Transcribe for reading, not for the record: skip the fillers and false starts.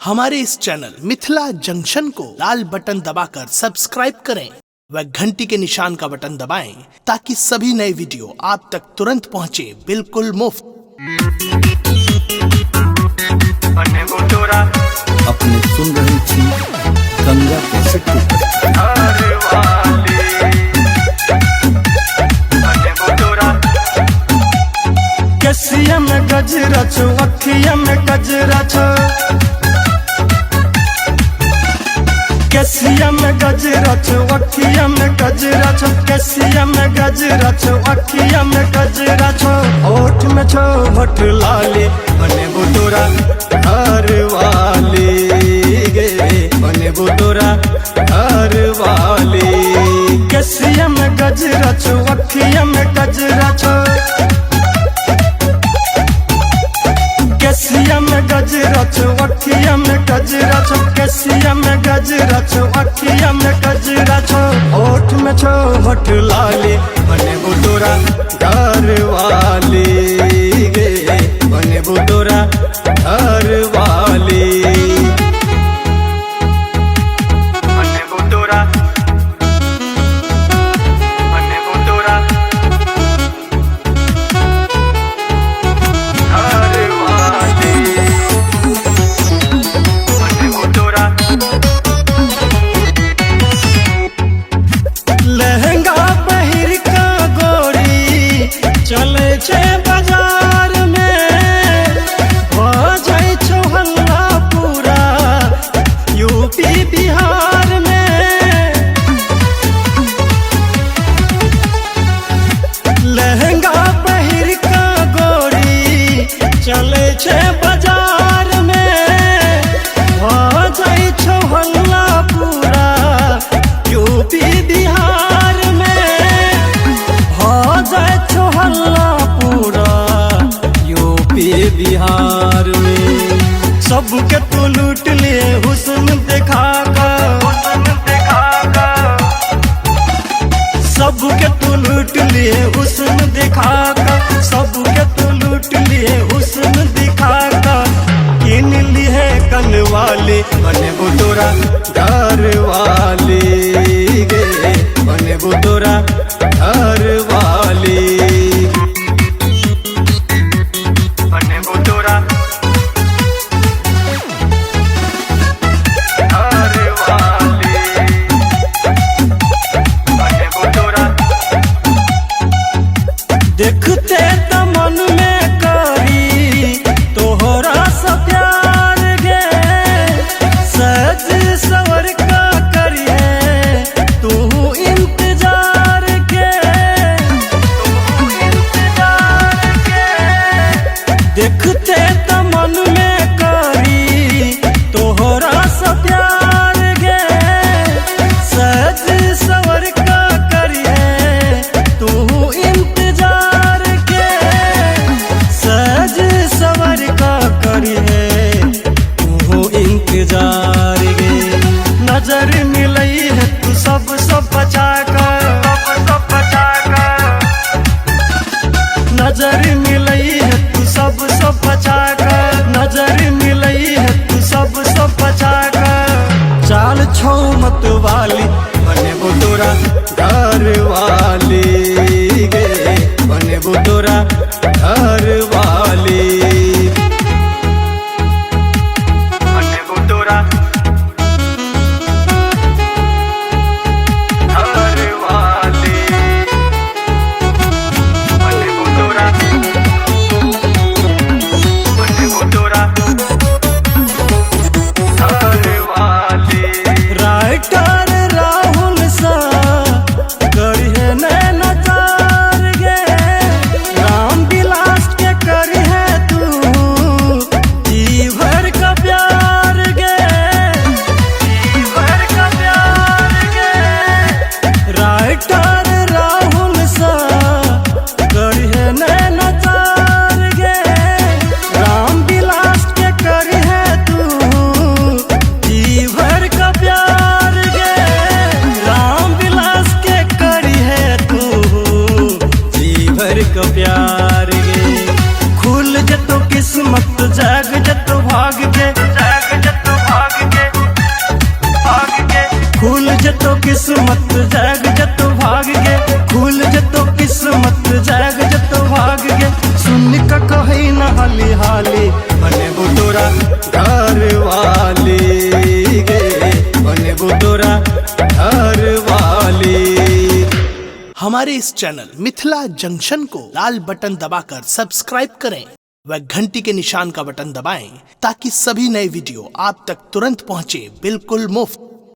हमारे इस channel Mithila junction को लाल button दबाकर सब्सक्राइब करें व घंटी के निशान का बटन दबाएं ताकि सभी नए वीडियो आप तक तुरंत पहुंचे बिल्कुल मुफ्त। अपने सुन रही थी गंगा कैसे केसिया में गजरा छो, अखिया में गजरा छो, केसिया में गजरा छो, अखिया में गजरा छो, केसिया में गजरा छो, अखिया में गजरा छो, होठ में छो होठ लाली, बने बुतोरा घर वाली गे, बने बुतोरा घर वाली। केसिया में गजरा छो, अखिया में गजरा छो, केसिया में गजरा छो, अखिया में गजरा छो, केसिया में गजरा छो, अखिया में गजरा छो, होठ में छो होठ लाली, बने बुतोरा घर वाली गे, बने बुतोरा घर वाली। बने बुतोरा, बने बुतोरा लहंगा पहिर का गोरी चले छे बाजार में, हो जाए छो हल्ला पूरा यूपी बिहार में। लहंगा पहिर का गोरी चले छे बाजार में, हो जाए छो हल्ला पूरा यूपी बिहार में, हो जाए छो हल्ला पूरा यूपी बिहार में। सबके तू लूट लिए हुस्न दिखा कर, सबके तू लूट लिए हुस्न दिखा कर, सबके तू लूट लिए हुस्न दिखा कर, किन ली है कन वाली, बने बुतोरा घर वाली गे, बने बुतोरा घर वाली। बने बुतोरा घर वाली, बने बुतोरा। देखते त मन में करी तोहरा सा प्यार गे, सज सवर का करिए तू इंतजार के, तू इंतजार के। देखते त मन में करी तोहरा सा प्यार गे, सज सवर का करिए तू इंतजार के, सज सवर का करिए तू इंतजार गे। नजर मिलई है तू सब बचा कर, सब बचा कर। नजर मिलई है तू सब बचा कर, नजर मिलई है तू सब बचा कर। चाल छो मत वाली, बने बुतोरा घर वाली गे, बने बुतोरा घर वाली। बने बुतोरा घर वाली, बने बुतोरा, बने बुतोरा। बनेबो तोरा घर वाली। हमारे इस चैनल मिथिला जंक्शन को लाल बटन दबाकर सब्सक्राइब करें व घंटी के निशान का बटन दबाएं ताकि सभी नए वीडियो आप तक तुरंत पहुंचे बिल्कुल मुफ्त।